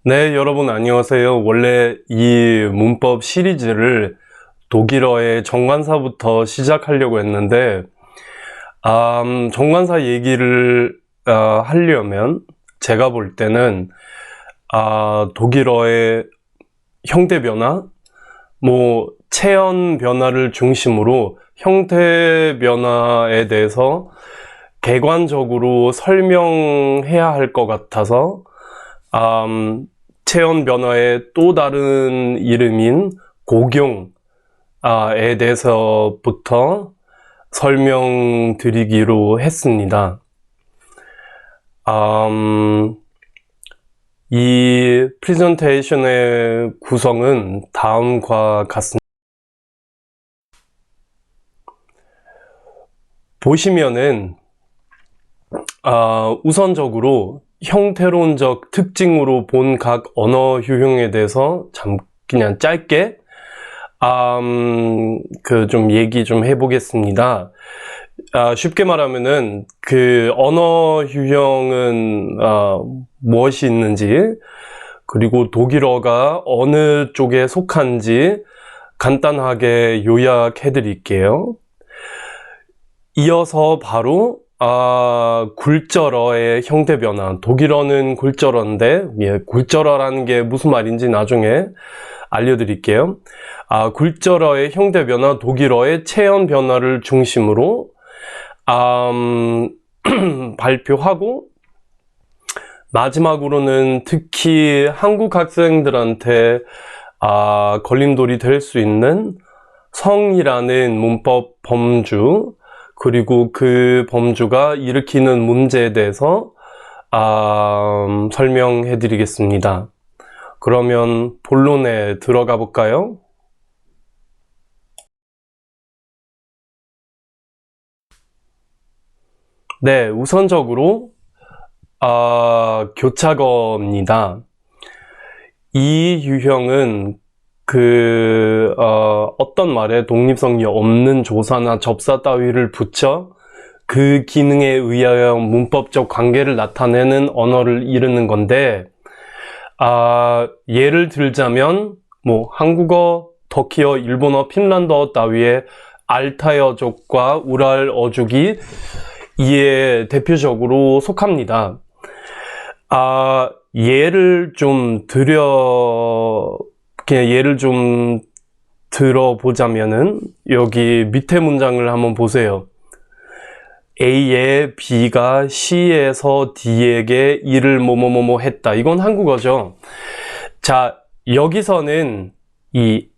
네, 여러분 안녕하세요. 원래 이 문법 시리즈를 독일어의 정관사부터 시작하려고 했는데 정관사 얘기를 하려면 제가 볼 때는 독일어의 형태 변화, 체형 변화를 중심으로 형태 변화에 대해서 객관적으로 설명해야 할 것 같아서 체형 변화의 또 다른 이름인 고경에 대해서부터 설명드리기로 했습니다. 이 프레젠테이션의 구성은 다음과 같습니다. 보시면은 우선적으로 형태론적 특징으로 본 각 언어 유형에 대해서 그냥 짧게 좀 얘기 좀 해보겠습니다. 쉽게 말하면은 그 언어 유형은 무엇이 있는지, 그리고 독일어가 어느 쪽에 속한지 간단하게 요약해 드릴게요. 이어서 바로 굴절어의 형태 변화. 독일어는 굴절어인데, 굴절어라는 게 무슨 말인지 나중에 알려드릴게요. 굴절어의 형태 변화, 독일어의 체형 변화를 중심으로 발표하고, 마지막으로는 특히 한국 학생들한테 걸림돌이 될 수 있는 성이라는 문법 범주, 그리고 그 범주가 일으키는 문제에 대해서 설명해 드리겠습니다. 그러면 본론에 들어가 볼까요? 네, 우선적으로 교차어입니다. 이 유형은 어떤 말에 독립성이 없는 조사나 접사 따위를 붙여 그 기능에 의하여 문법적 관계를 나타내는 언어를 이르는 건데, 예를 들자면 한국어, 터키어, 일본어, 핀란드어 따위의 알타이어족과 우랄 어족이 이에 대표적으로 속합니다. 예를 좀 들어보자면은, 여기 밑에 문장을 한번 보세요. A에 B가 C에서 D에게 이를 뭐뭐뭐뭐 했다. 이건 한국어죠. 자, 여기서는 이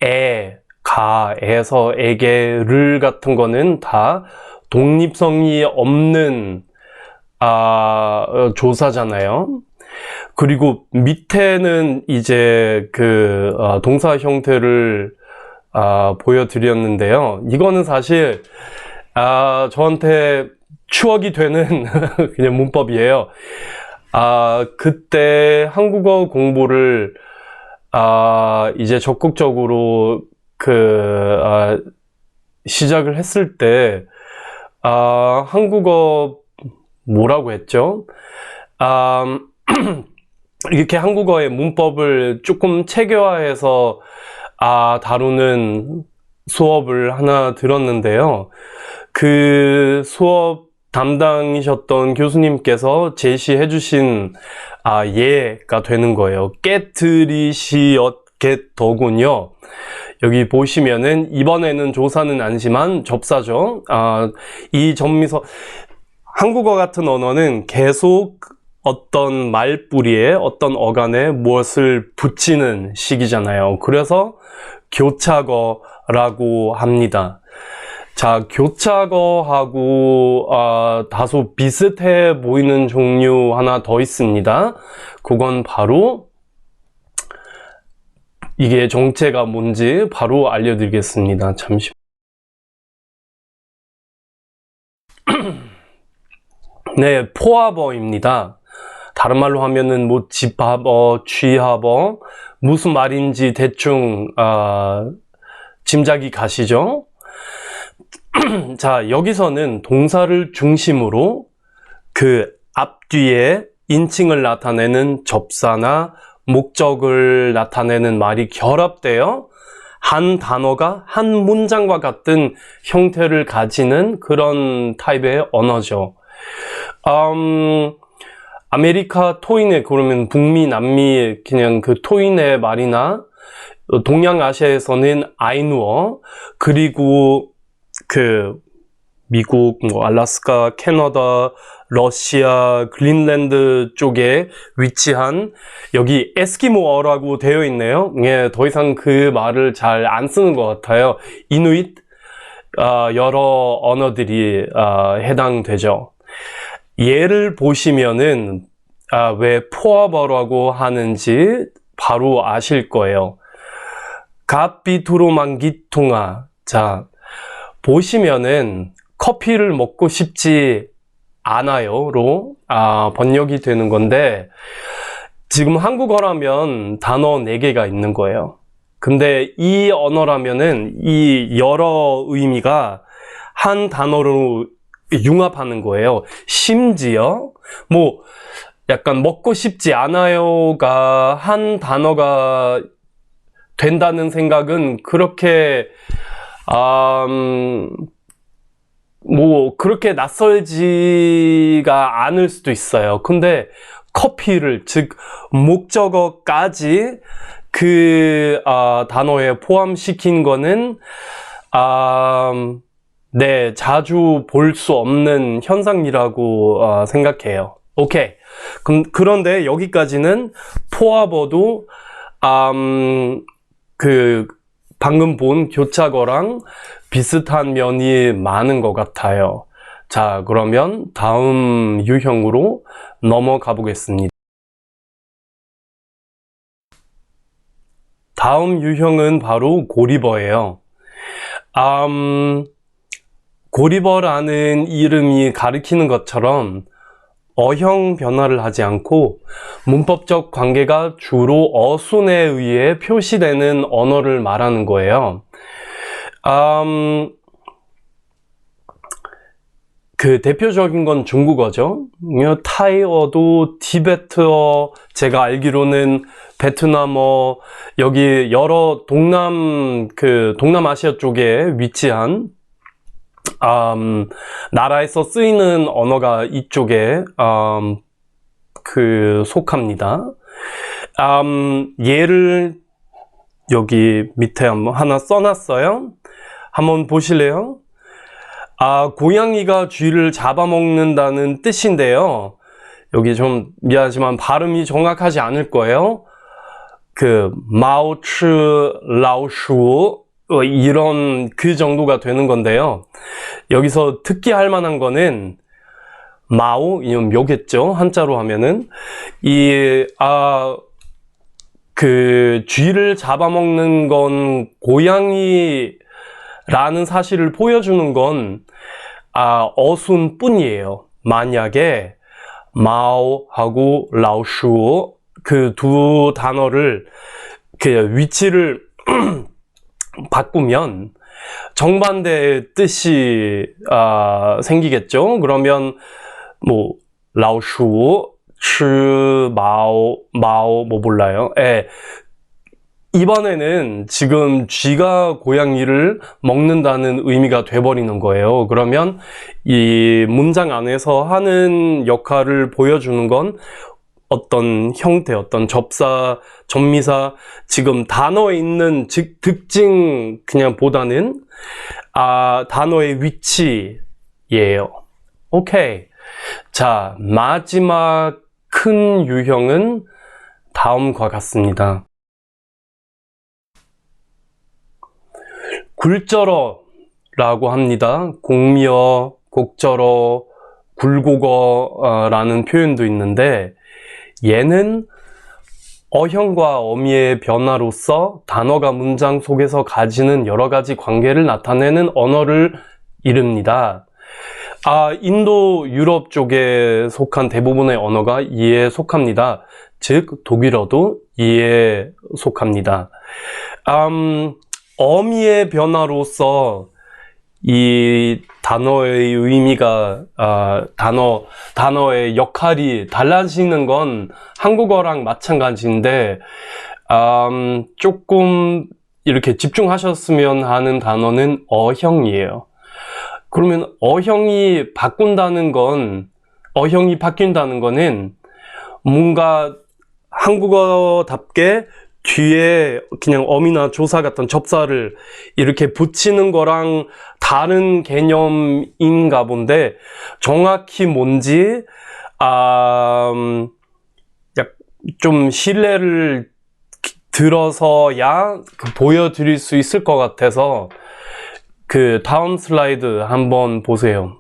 가에서 에게, 를 같은 거는 다 독립성이 없는 조사잖아요. 그리고 밑에는 이제 동사 형태를 보여드렸는데요. 이거는 사실 저한테 추억이 되는 그냥 문법이에요. 그때 한국어 공부를 이제 적극적으로 시작을 했을 때 한국어 뭐라고 했죠? 이렇게 한국어의 문법을 조금 체계화해서 다루는 수업을 하나 들었는데요. 그 수업 담당이셨던 교수님께서 제시해 주신 예가 되는 거예요. 깨트리시엇겟더군요. 여기 보시면은 이번에는 조사는 아니지만 접사죠. 이 전미서, 한국어 같은 언어는 계속 어떤 말뿌리에, 어떤 어간에 무엇을 붙이는 식이잖아요. 그래서 교차어라고 합니다. 자, 교차어하고 다소 비슷해 보이는 종류 하나 더 있습니다. 그건 바로, 이게 정체가 뭔지 바로 알려드리겠습니다. 잠시만요. 네, 포합어입니다. 다른 말로 하면은 집합어, 취합어, 무슨 말인지 대충 짐작이 가시죠? 자, 여기서는 동사를 중심으로 그 앞뒤에 인칭을 나타내는 접사나 목적을 나타내는 말이 결합되어 한 단어가 한 문장과 같은 형태를 가지는 그런 타입의 언어죠. 아메리카 토인의, 그러면 북미, 남미, 그냥 그 토인의 말이나 동양아시아에서는 아이누어, 그리고 그 미국, 뭐 알래스카, 캐나다, 러시아, 그린랜드 쪽에 위치한 여기 에스키모어라고 되어 있네요. 예, 더 이상 그 말을 잘 안 쓰는 것 같아요. 이누잇, 여러 언어들이 해당되죠. 얘를 보시면은 왜 포아버라고 하는지 바로 아실 거예요. 가피투로망기퉁아. 자, 보시면은 커피를 먹고 싶지 않아요로 번역이 되는 건데, 지금 한국어라면 단어 4개가 있는 거예요. 근데 이 언어라면은 이 여러 의미가 한 단어로 융합하는 거예요. 심지어 뭐 약간 먹고 싶지 않아요가 한 단어가 된다는 생각은 그렇게 뭐 그렇게 낯설지가 않을 수도 있어요. 근데 커피를, 즉 목적어까지 그 단어에 포함시킨 거는 네, 자주 볼 수 없는 현상이라고 생각해요. 오케이. 그런데 여기까지는 포아버도 그 방금 본 교차거랑 비슷한 면이 많은 것 같아요. 자, 그러면 다음 유형으로 넘어가 보겠습니다. 다음 유형은 바로 고리버예요. 고리버라는 이름이 가리키는 것처럼 어형 변화를 하지 않고 문법적 관계가 주로 어순에 의해 표시되는 언어를 말하는 거예요. 그 대표적인 건 중국어죠. 타이어도 티베트어, 제가 알기로는 베트남어, 여기 여러 동남아시아 쪽에 위치한 나라에서 쓰이는 언어가 이쪽에 속합니다. 얘를 여기 밑에 하나 써놨어요. 한번 보실래요? 고양이가 쥐를 잡아먹는다는 뜻인데요. 여기 좀 미안하지만 발음이 정확하지 않을 거예요. 마오츠 라오슈 이런 그 정도가 되는 건데요. 여기서 특기할 만한 거는 마오, 이건 묘겠죠. 한자로 하면은 쥐를 잡아먹는 건 고양이라는 사실을 보여주는 건 어순뿐이에요. 만약에 마오하고 라오슈 그 두 단어를 위치를 바꾸면 정반대의 뜻이 생기겠죠. 그러면 뭐 라오슈, 마오 뭐 몰라요. 예. 이번에는 지금 쥐가 고양이를 먹는다는 의미가 돼버리는 거예요. 그러면 이 문장 안에서 하는 역할을 보여주는 건 어떤 형태, 어떤 접사, 접미사, 지금 단어에 있는 특징 그냥 보다는 단어의 위치예요. 오케이. 자, 마지막 큰 유형은 다음과 같습니다. 굴절어라고 합니다. 공미어, 곡절어, 굴곡어라는 표현도 있는데, 얘는 어형과 어미의 변화로서 단어가 문장 속에서 가지는 여러 가지 관계를 나타내는 언어를 이릅니다. 인도, 유럽 쪽에 속한 대부분의 언어가 이에 속합니다. 즉, 독일어도 이에 속합니다. 어미의 변화로서 이 단어의 의미가, 단어의 역할이 달라지는 건 한국어랑 마찬가지인데, 조금 이렇게 집중하셨으면 하는 단어는 어형이에요. 그러면 어형이 바뀐다는 거는 뭔가 한국어답게 뒤에 그냥 어미나 조사 같은 접사를 이렇게 붙이는 거랑 다른 개념인가 본데, 정확히 뭔지 좀 신뢰를 들어서야 보여드릴 수 있을 것 같아서 그 다음 슬라이드 한번 보세요.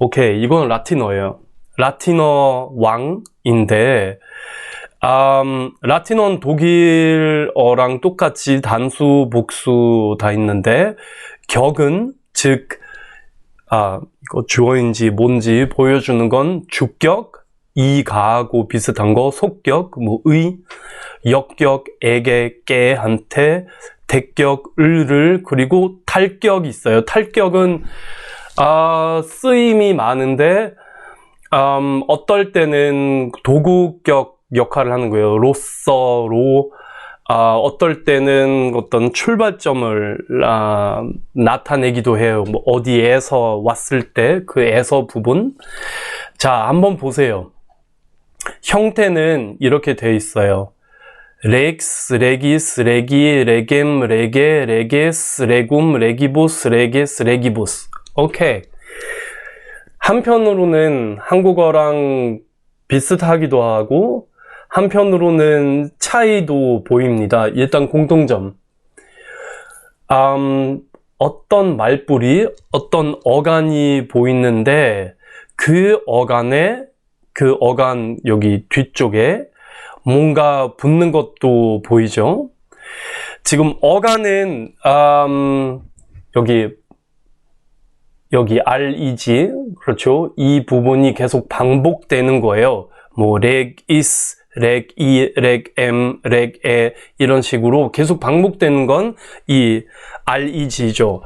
오케이, 이건 라틴어예요. 라틴어 왕인데, 라틴어는 독일어랑 똑같이 단수, 복수 다 있는데, 격은, 즉, 이거 주어인지 뭔지 보여주는 건 주격, 이가하고 비슷한 거, 속격, 역격, 에게, 깨한테, 대격, 을을, 그리고 탈격이 있어요. 탈격은 쓰임이 많은데, 어떨 때는 도구격 역할을 하는 거예요. 로서로, 어떨 때는 어떤 출발점을 나타내기도 해요. 뭐 어디에서 왔을 때 그 에서 부분. 자, 한번 보세요. 형태는 이렇게 돼 있어요. 렉스, 레기스, 레기, 레겜, 레게, 레게스, 레굼, 레기보스, 레게스, 레기보스. 오케이. 한편으로는 한국어랑 비슷하기도 하고, 한편으로는 차이도 보입니다. 일단 공통점. 어떤 말뿌리, 어떤 어간이 보이는데, 그 어간 여기 뒤쪽에 뭔가 붙는 것도 보이죠? 지금 어간은, 여기 REG, 그렇죠? 이 부분이 계속 반복되는 거예요. 뭐, 렉이스, 렉이, 렉엠, 렉에, 이런 식으로 계속 반복되는 건 이 REG죠.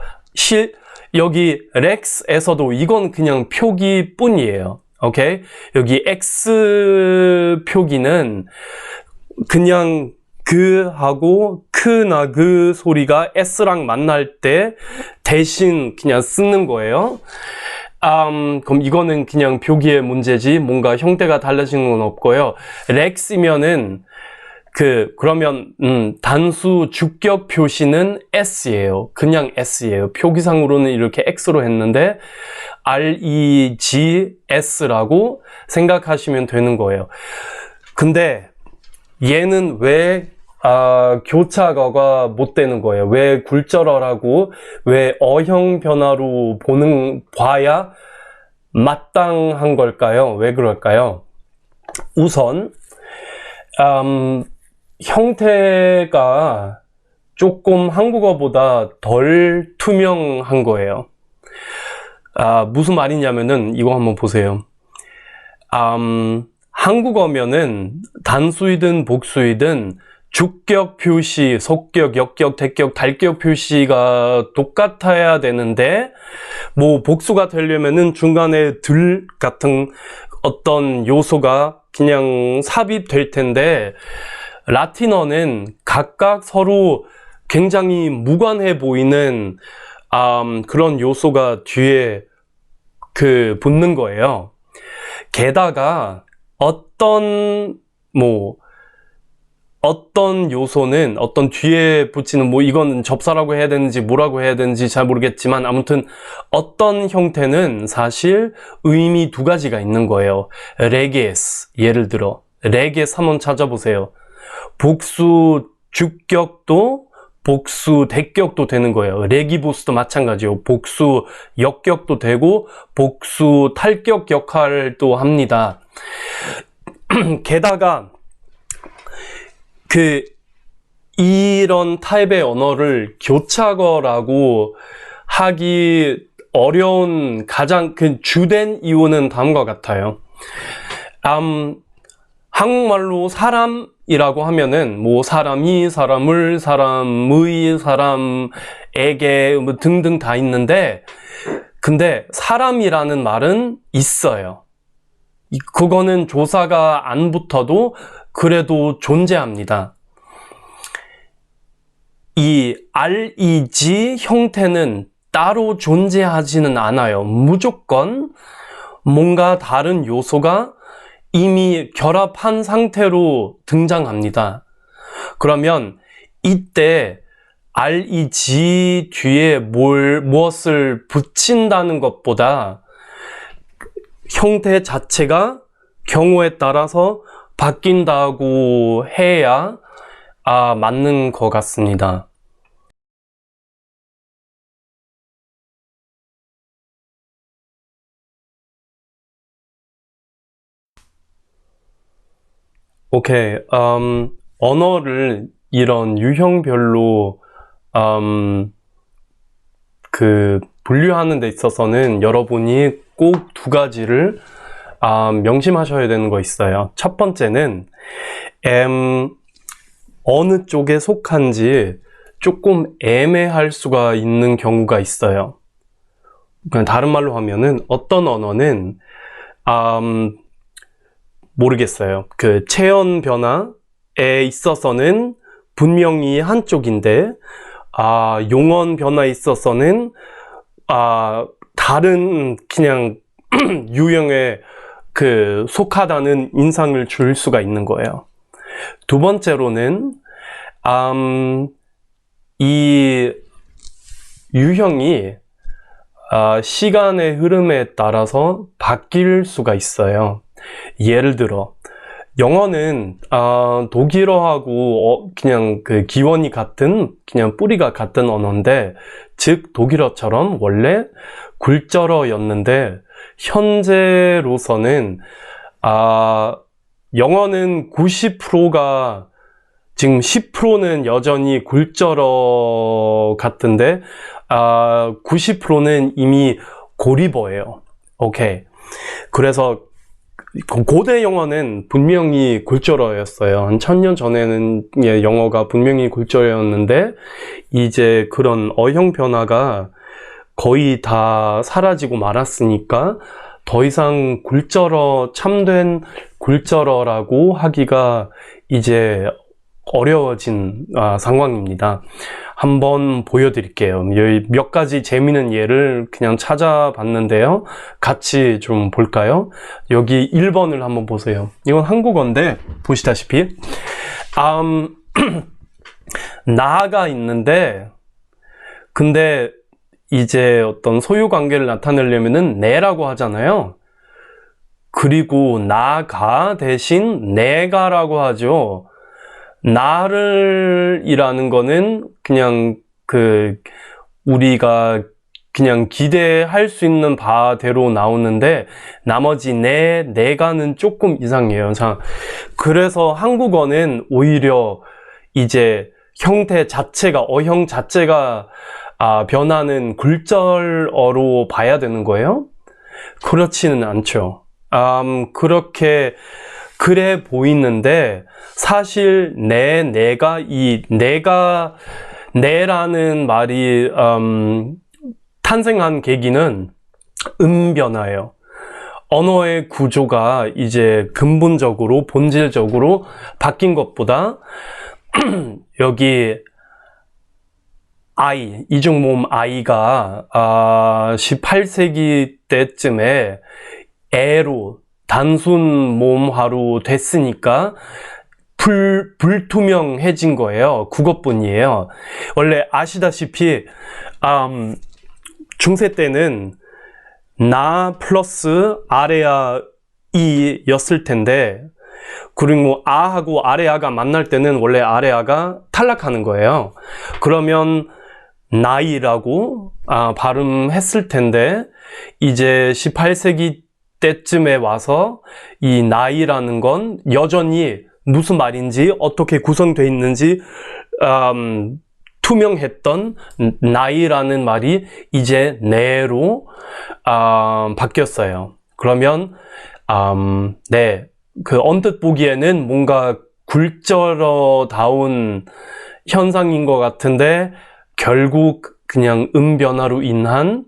여기 렉스에서도 이건 그냥 표기뿐이에요. 오케이? 여기 X 표기는 그냥 그하고 크나 그 소리가 S랑 만날 때 대신 그냥 쓰는 거예요. 그럼 이거는 그냥 표기의 문제지 뭔가 형태가 달라지는 건 없고요. 렉스면은 그러면 단수 주격 표시는 S예요. 그냥 S예요. 표기상으로는 이렇게 X로 했는데 REGS라고 생각하시면 되는 거예요. 근데 얘는 왜 교차어가 못 되는 거예요? 왜 굴절어라고, 왜 어형 변화로 봐야 마땅한 걸까요? 왜 그럴까요? 우선 형태가 조금 한국어보다 덜 투명한 거예요. 무슨 말이냐면은 이거 한번 보세요. 한국어면은 단수이든 복수이든 주격 표시, 속격, 역격, 대격, 달격 표시가 똑같아야 되는데, 뭐 복수가 되려면은 중간에 들 같은 어떤 요소가 그냥 삽입될 텐데, 라틴어는 각각 서로 굉장히 무관해 보이는 그런 요소가 뒤에 붙는 거예요. 게다가 어떤 요소는 어떤 뒤에 붙이는 이건 접사라고 해야 되는지 뭐라고 해야 되는지 잘 모르겠지만, 아무튼 어떤 형태는 사실 의미 두 가지가 있는 거예요. 레게스, 예를 들어 레게스 한번 찾아보세요. 복수 주격도 복수 대격도 되는 거예요. 레기보스도 마찬가지요. 복수 역격도 되고 복수 탈격 역할도 합니다. 게다가 이런 타입의 언어를 교차어라고 하기 어려운 가장 주된 이유는 다음과 같아요. 한국말로 사람이라고 하면은 뭐 사람이, 사람을, 사람의, 사람에게 뭐 등등 다 있는데, 근데 사람이라는 말은 있어요. 그거는 조사가 안 붙어도 그래도 존재합니다. 이 REG 형태는 따로 존재하지는 않아요. 무조건 뭔가 다른 요소가 이미 결합한 상태로 등장합니다. 그러면 이때 REG 뒤에 무엇을 붙인다는 것보다 형태 자체가 경우에 따라서 바뀐다고 해야 맞는 것 같습니다. 오케이. 언어를 이런 유형별로 분류하는 데 있어서는 여러분이 꼭 두 가지를 명심하셔야 되는 거 있어요. 첫 번째는 어느 쪽에 속한지 조금 애매할 수가 있는 경우가 있어요. 그냥 다른 말로 하면은 어떤 언어는 모르겠어요. 그 체온 변화에 있어서는 분명히 한쪽인데 용언 변화에 있어서는 다른 그냥 유형에 속하다는 인상을 줄 수가 있는 거예요. 두 번째로는 이 유형이 시간의 흐름에 따라서 바뀔 수가 있어요. 예를 들어 영어는 독일어하고 그냥 그 기원이 같은, 그냥 뿌리가 같은 언어인데, 즉 독일어처럼 원래 굴절어였는데 현재로서는 영어는 90%가 지금 10%는 여전히 굴절어 같은데 90%는 이미 고리버예요. 오케이. 그래서 고대 영어는 분명히 굴절어였어요. 한 1000년 전에는 영어가 분명히 굴절어였는데 이제 그런 어형 변화가 거의 다 사라지고 말았으니까 더 이상 참된 굴절어라고 하기가 이제 어려워진 상황입니다. 한번 보여드릴게요. 여기 몇 가지 재미있는 예를 그냥 찾아봤는데요. 같이 좀 볼까요? 여기 1번을 한번 보세요. 이건 한국어인데 보시다시피 나가 있는데, 근데 이제 어떤 소유 관계를 나타내려면은 내라고 하잖아요. 그리고 나가 대신 내가라고 하죠. 나를 이라는 거는 그냥 우리가 그냥 기대할 수 있는 바대로 나오는데 나머지 내가는 조금 이상해요. 자, 그래서 한국어는 오히려 이제 형태 자체가, 어형 자체가 변하는 굴절어로 봐야 되는 거예요? 그렇지는 않죠. 그래 보이는데 사실 내라는 말이 탄생한 계기는 변화예요. 언어의 구조가 이제 근본적으로, 본질적으로 바뀐 것보다 여기 이중모음 I가 18세기 때쯤에 애로 단순 모음화로 됐으니까 불투명해진 거예요. 그것뿐이에요. 원래 아시다시피 중세 때는 나 플러스 아래아 이였을 텐데, 그리고 아하고 아래아가 만날 때는 원래 아래아가 탈락하는 거예요. 그러면 나이라고 발음했을 텐데 이제 18세기 때쯤에 와서 이 나이라는 건 여전히 무슨 말인지 어떻게 구성되어 있는지 투명했던 나이라는 말이 이제 내로 바뀌었어요. 그러면 언뜻 보기에는 뭔가 굴절어다운 현상인 것 같은데 결국 그냥 변화로 인한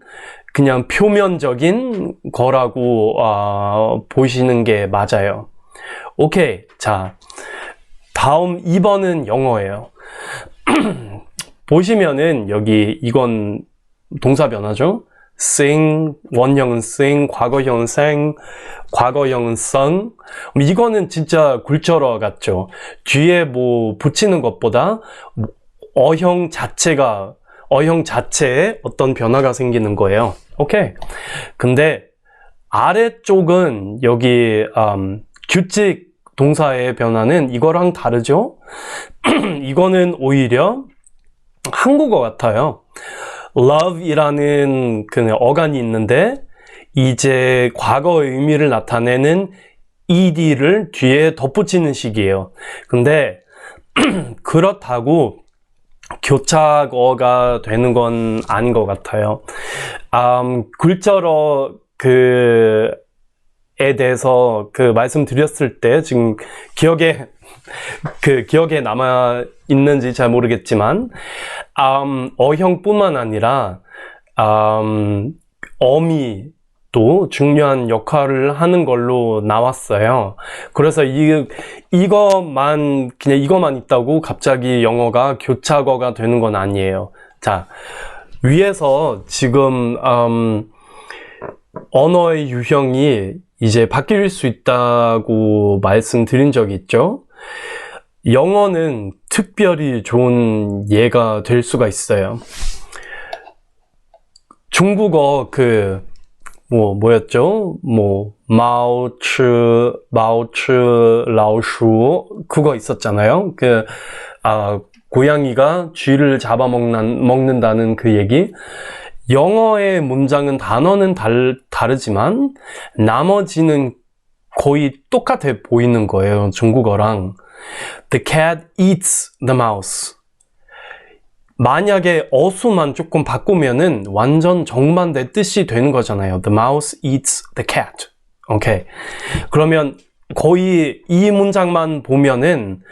그냥 표면적인 거라고 보시는 게 맞아요. 오케이. 자, 다음 2번은 영어예요. 보시면은 여기 이건 동사 변화죠. sing, 원형은 sing, 과거형은 sang, 과거형은 sung. 이거는 진짜 굴절어 같죠. 뒤에 뭐 붙이는 것보다 어형 자체에 어떤 변화가 생기는 거예요. 오케이. 근데 아래쪽은 여기 규칙 동사의 변화는 이거랑 다르죠. 이거는 오히려 한국어 같아요. love이라는 그 어간이 있는데 이제 과거의 의미를 나타내는 ed를 뒤에 덧붙이는 식이에요. 근데 그렇다고 교착어가 되는 건 아닌 것 같아요. 굴절어 에 대해서 말씀드렸을 때 지금 기억에 남아 있는지 잘 모르겠지만 어형뿐만 아니라 어미도 중요한 역할을 하는 걸로 나왔어요. 그래서 이것만 있다고 갑자기 영어가 교착어가 되는 건 아니에요. 자, 위에서 지금 언어의 유형이 이제 바뀔 수 있다고 말씀드린 적이 있죠. 영어는 특별히 좋은 예가 될 수가 있어요. 중국어 뭐였죠? 마오츠, 라오슈 그거 있었잖아요. 고양이가 쥐를 잡아먹는다는 그 얘기. 영어의 문장은 단어는 다르지만 나머지는 거의 똑같아 보이는 거예요. 중국어랑 The cat eats the mouse. 만약에 어수만 조금 바꾸면은 완전 정반대 뜻이 되는 거잖아요. The mouse eats the cat. 오케이. 그러면 거의 이 문장만 보면은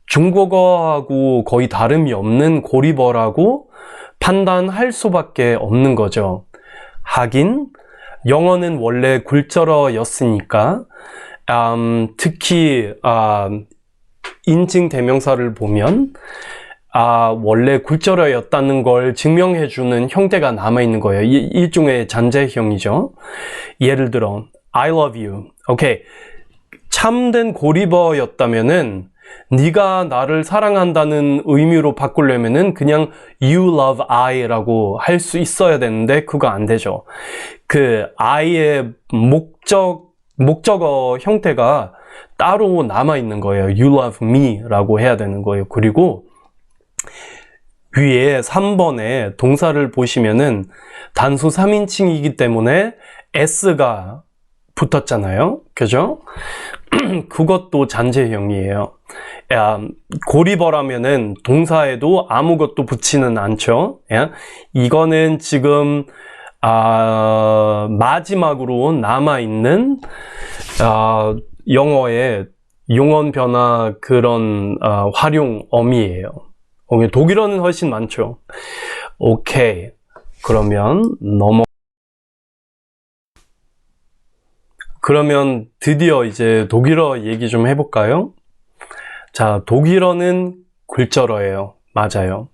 중국어하고 거의 다름이 없는 고리버라고 판단할 수밖에 없는 거죠. 하긴 영어는 원래 굴절어였으니까 특히 인칭 대명사를 보면 원래 굴절어였다는 걸 증명해주는 형태가 남아있는 거예요. 일종의 잔재형이죠. 예를 들어 I love you. 오케이. 참된 고리버였다면은 네가 나를 사랑한다는 의미로 바꾸려면은 그냥 you love I라고 할 수 있어야 되는데 그거 안 되죠. I의 목적어 형태가 따로 남아 있는 거예요. You love me라고 해야 되는 거예요. 그리고 위에 3번에 동사를 보시면은 단수 3인칭이기 때문에 S가 붙었잖아요. 그죠? 그것도 잔재형이에요. 고리버라면은 동사에도 아무것도 붙이는 않죠. 이거는 지금 마지막으로 남아있는 영어의 용언 변화 그런 활용 어미예요. 독일어는 훨씬 많죠. 오케이. 그러면 그러면 드디어 이제 독일어 얘기 좀 해볼까요? 자, 독일어는 굴절어예요. 맞아요.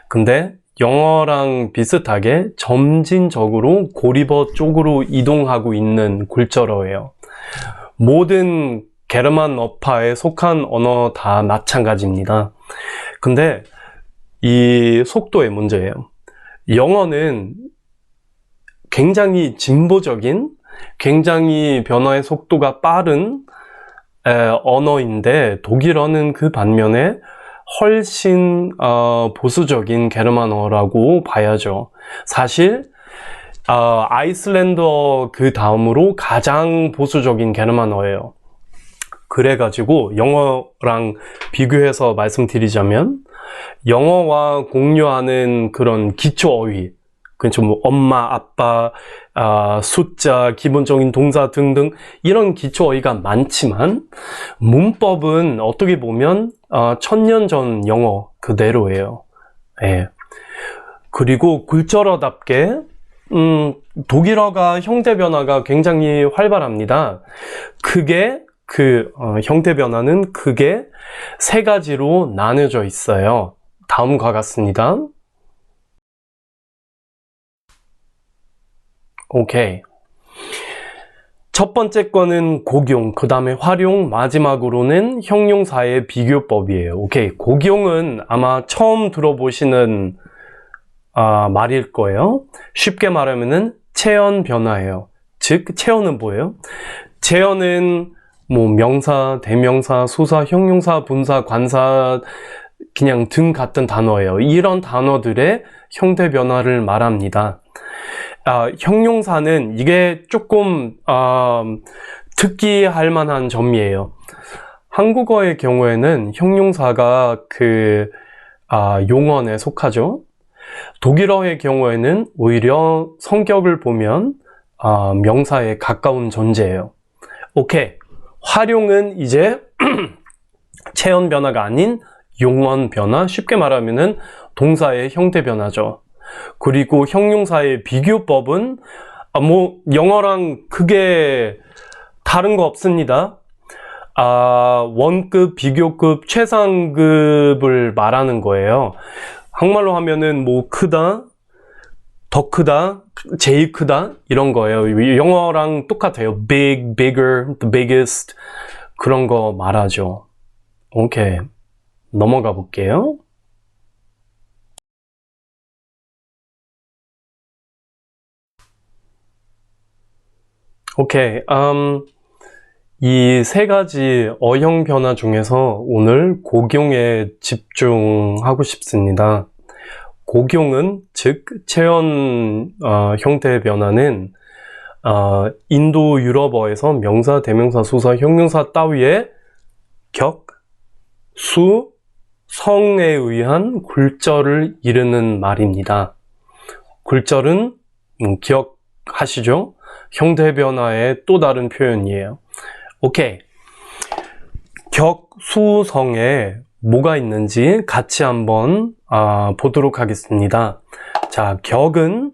근데 영어랑 비슷하게 점진적으로 고리버 쪽으로 이동하고 있는 굴절어예요. 모든 게르만 어파에 속한 언어 다 마찬가지입니다. 근데 이 속도의 문제예요. 영어는 굉장히 진보적인, 굉장히 변화의 속도가 빠른 언어인데 독일어는 그 반면에 훨씬 보수적인 게르만어라고 봐야죠. 사실 아이슬란드어 그 다음으로 가장 보수적인 게르만어예요. 그래가지고 영어랑 비교해서 말씀드리자면 영어와 공유하는 그런 기초 어휘, 그렇죠. 뭐 엄마, 아빠, 숫자, 기본적인 동사 등등 이런 기초 어휘가 많지만 문법은 어떻게 보면 1000년 전 영어 그대로예요. 예. 그리고 굴절어답게 독일어가 형태 변화가 굉장히 활발합니다. 형태 변화는 크게 세 가지로 나눠져 있어요. 다음과 같습니다. 오케이. 첫 번째 거는 곡용, 그 다음에 활용, 마지막으로는 형용사의 비교법이에요. 오케이. 곡용은 아마 처음 들어보시는 말일 거예요. 쉽게 말하면은 체언 변화예요. 즉, 체언은 뭐예요? 체언은 뭐 명사, 대명사, 수사, 형용사, 분사, 관사 그냥 등 같은 단어예요. 이런 단어들의 형태 변화를 말합니다. 형용사는 이게 조금 특기할 만한 점이에요. 한국어의 경우에는 형용사가 용언에 속하죠. 독일어의 경우에는 오히려 성격을 보면 명사에 가까운 존재예요. 오케이. 활용은 이제 체언 변화가 아닌 용언 변화, 쉽게 말하면은 동사의 형태 변화죠. 그리고 형용사의 비교법은 뭐 영어랑 크게 다른 거 없습니다. 원급, 비교급, 최상급을 말하는 거예요. 한말로 하면은 뭐 크다, 더 크다, 제일 크다 이런 거예요. 영어랑 똑같아요. big, bigger, the biggest 그런 거 말하죠. 오케이. 넘어가 볼게요. 오케이. 이 세 가지 어형 변화 중에서 오늘 곡용에 집중하고 싶습니다. 곡용은 즉 체언 형태의 변화는 인도 유럽어에서 명사, 대명사, 수사, 형용사 따위의 격, 수, 성에 의한 굴절을 이르는 말입니다. 굴절은 기억하시죠? 형태 변화의 또 다른 표현이에요. 오케이. 격, 수, 성에 뭐가 있는지 같이 한번 보도록 하겠습니다. 자, 격은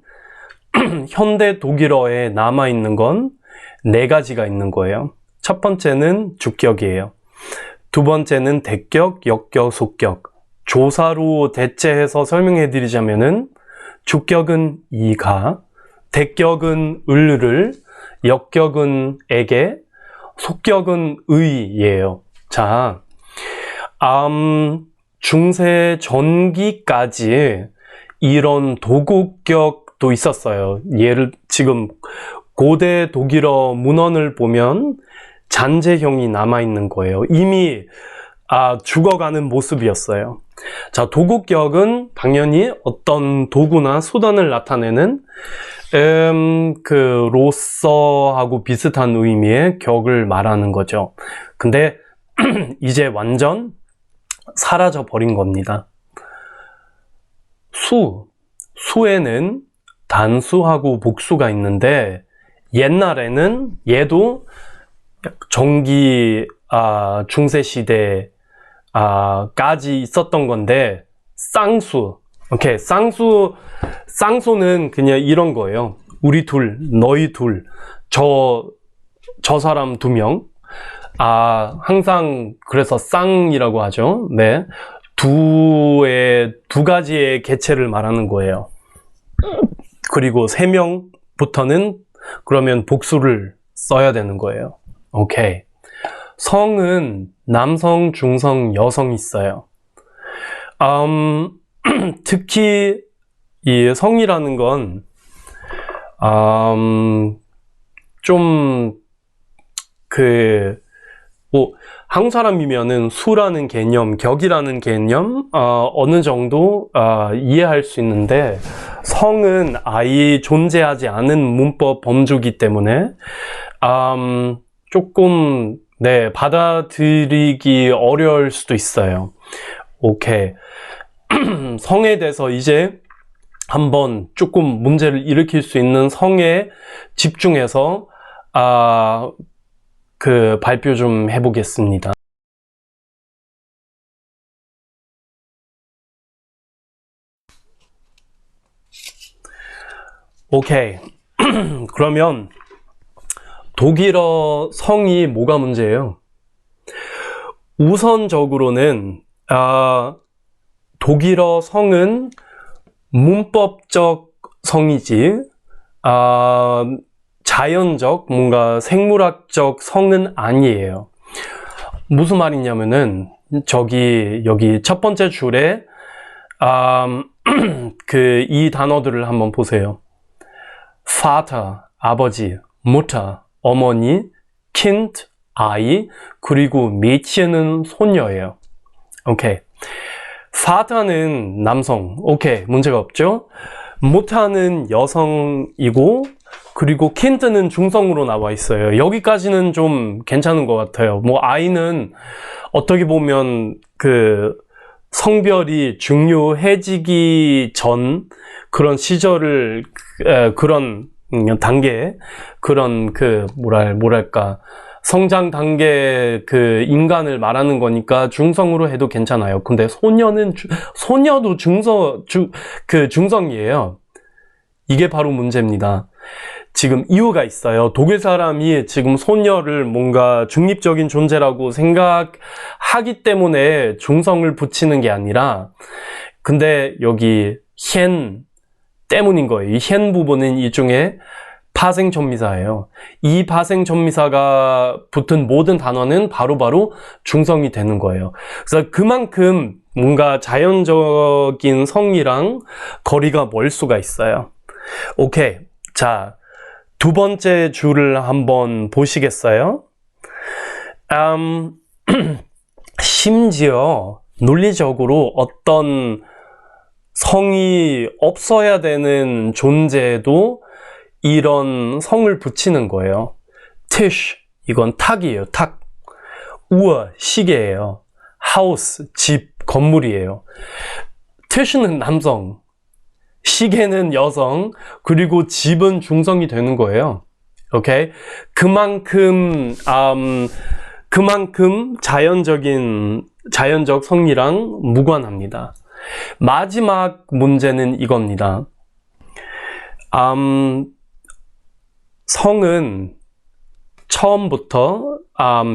현대 독일어에 남아있는 건 네 가지가 있는 거예요. 첫 번째는 주격이에요. 두 번째는 대격, 역격, 속격. 조사로 대체해서 설명해 드리자면은 주격은 이가, 대격은 을을, 역격은 에게, 속격은 의예요. 자, 중세 전기까지 이런 도구격도 있었어요. 지금 고대 독일어 문헌을 보면 잔재형이 남아있는 거예요. 이미 죽어가는 모습이었어요. 자, 도구격은 당연히 어떤 도구나 수단을 나타내는 로서하고 비슷한 의미의 격을 말하는 거죠. 근데 이제 완전 사라져 버린 겁니다. 수에는 단수하고 복수가 있는데 옛날에는 얘도 전기 중세 시대까지 있었던 건데 쌍수. 오케이. 쌍수는 그냥 이런 거예요. 우리 둘, 너희 둘, 저 사람 두 명. 항상 그래서 쌍이라고 하죠. 네. 두 가지의 개체를 말하는 거예요. 그리고 세 명부터는 그러면 복수를 써야 되는 거예요. 오케이. 성은 남성, 중성, 여성 있어요. 특히 이 성이라는 건 한국 사람이면은 수라는 개념, 격이라는 개념 어느 정도 이해할 수 있는데 성은 아예 존재하지 않은 문법 범주기 때문에 조금 받아들이기 어려울 수도 있어요. 오케이. 성에 대해서 이제 한번 조금 문제를 일으킬 수 있는 성에 집중해서 그 발표 좀 해보겠습니다. 오케이. 그러면 독일어 성이 뭐가 문제예요? 우선적으로는 독일어 성은 문법적 성이지 자연적 뭔가 생물학적 성은 아니에요. 무슨 말이냐면은 여기 첫 번째 줄에 이 단어들을 한번 보세요. Vater, 아버지, Mutter, 어머니, Kind, 아이, 그리고 Mädchen은 소녀예요. 오케이. Vater는 남성. 오케이. 문제가 없죠? Mutter는 여성이고, 그리고 Kind는 중성으로 나와 있어요. 여기까지는 좀 괜찮은 것 같아요. 뭐, 아이는 어떻게 보면 성별이 중요해지기 전 그런 시절을 그런 단계 그런 뭐랄까 성장 단계 인간을 말하는 거니까 중성으로 해도 괜찮아요. 근데 소녀도 중성이에요. 이게 바로 문제입니다. 지금 이유가 있어요. 독일 사람이 지금 소녀를 뭔가 중립적인 존재라고 생각하기 때문에 중성을 붙이는 게 아니라, 근데 여기 현 때문인 거예요. 이 현 부분은 일종의 파생전미사예요. 이 파생전미사가 붙은 모든 단어는 바로바로 중성이 되는 거예요. 그래서 그만큼 뭔가 자연적인 성이랑 거리가 멀 수가 있어요. 오케이. 자, 두 번째 줄을 한번 보시겠어요? 심지어 논리적으로 어떤 성이 없어야 되는 존재도 이런 성을 붙이는 거예요. Tisch, 이건 탁이에요. 탁. Uhr, 시계예요. Haus, 집, 건물이에요. Tisch는 남성, 시계는 여성, 그리고 집은 중성이 되는 거예요. 오케이? 그만큼 자연적 성이랑 무관합니다. 마지막 문제는 이겁니다. 성은 처음부터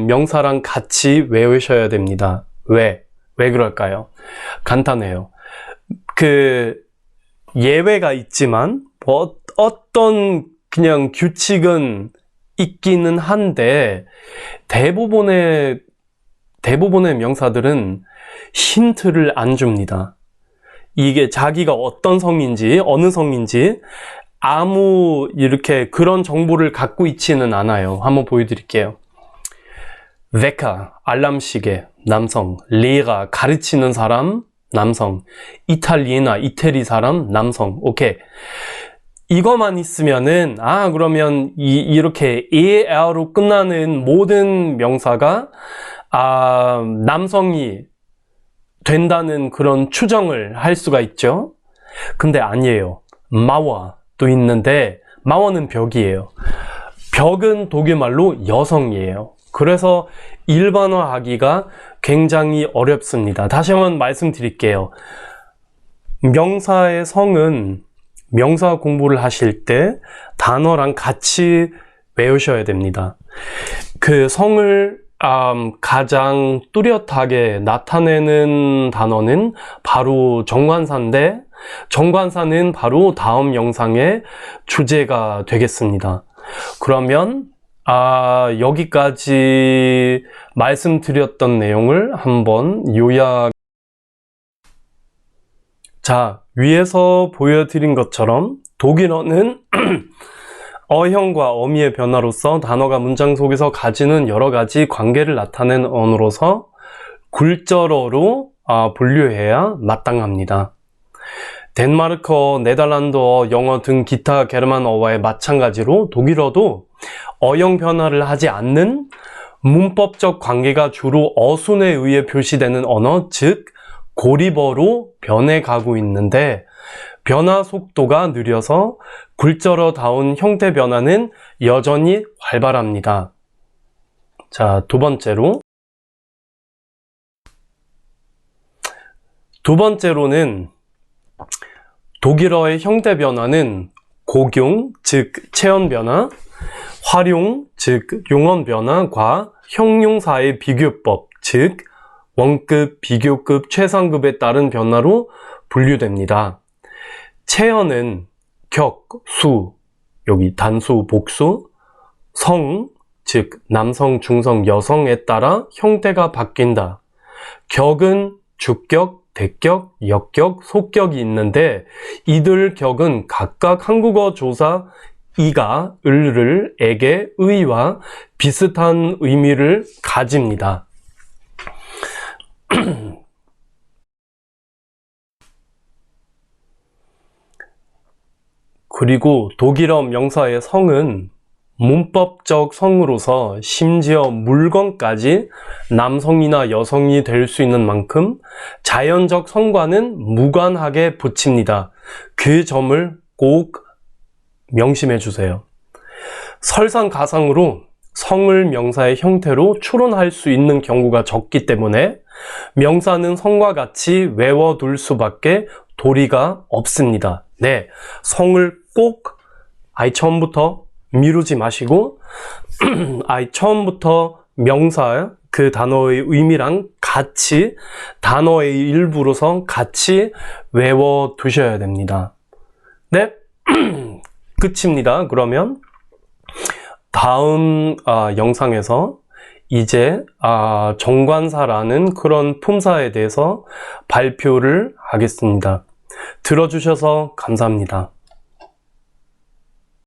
명사랑 같이 외우셔야 됩니다. 왜 그럴까요? 간단해요. 예외가 있지만 어떤 그냥 규칙은 있기는 한데 대부분의 명사들은 힌트를 안 줍니다. 이게 자기가 어떤 성인지 어느 성인지 이렇게 그런 정보를 갖고 있지는 않아요. 한번 보여드릴게요. Wecker, 알람시계, 남성. Lehrer, 가르치는 사람, 남성. 이탈리아나, 이태리 사람, 남성. 오케이. 이거만 있으면은 그러면 이렇게 er로 끝나는 모든 명사가 남성이 된다는 그런 추정을 할 수가 있죠. 근데 아니에요. Mauer도 있는데 Mauer는 벽이에요. 벽은 독일말로 여성이에요. 그래서 일반화하기가 굉장히 어렵습니다. 다시 한번 말씀드릴게요. 명사의 성은 명사 공부를 하실 때 단어랑 같이 외우셔야 됩니다. 그 성을 가장 뚜렷하게 나타내는 단어는 바로 정관사인데, 정관사는 바로 다음 영상의 주제가 되겠습니다. 그러면 여기까지 말씀드렸던 내용을 한번 요약. 자, 위에서 보여드린 것처럼 독일어는 어형과 어미의 변화로서 단어가 문장 속에서 가지는 여러 가지 관계를 나타낸 언어로서 굴절어로 분류해야 마땅합니다. 덴마르크어, 네덜란드어, 영어 등 기타 게르만어와의 마찬가지로 독일어도 어형 변화를 하지 않는 문법적 관계가 주로 어순에 의해 표시되는 언어, 즉 고립어로 변해가고 있는데, 변화 속도가 느려서 굴절어다운 형태 변화는 여전히 활발합니다. 자, 두 번째로는 독일어의 형태 변화는 고경, 즉 체언 변화, 활용, 즉 용언 변화과 형용사의 비교법, 즉 원급, 비교급, 최상급에 따른 변화로 분류됩니다. 체언은 격, 수, 여기 단수, 복수, 성, 즉 남성, 중성, 여성에 따라 형태가 바뀐다. 격은 주격, 대격, 역격, 속격이 있는데 이들 격은 각각 한국어 조사 이가, 을을, 에게, 의와 비슷한 의미를 가집니다. 그리고 독일어 명사의 성은 문법적 성으로서 심지어 물건까지 남성이나 여성이 될 수 있는 만큼 자연적 성과는 무관하게 붙입니다. 그 점을 꼭 명심해 주세요. 설상가상으로 성을 명사의 형태로 추론할 수 있는 경우가 적기 때문에 명사는 성과 같이 외워둘 수밖에 도리가 없습니다. 네, 성을 꼭 처음부터 미루지 마시고 처음부터 명사 그 단어의 의미랑 같이 단어의 일부로서 같이 외워두셔야 됩니다. 네, 끝입니다. 그러면 다음 영상에서 이제 정관사라는 그런 품사에 대해서 발표를 하겠습니다. 들어주셔서 감사합니다.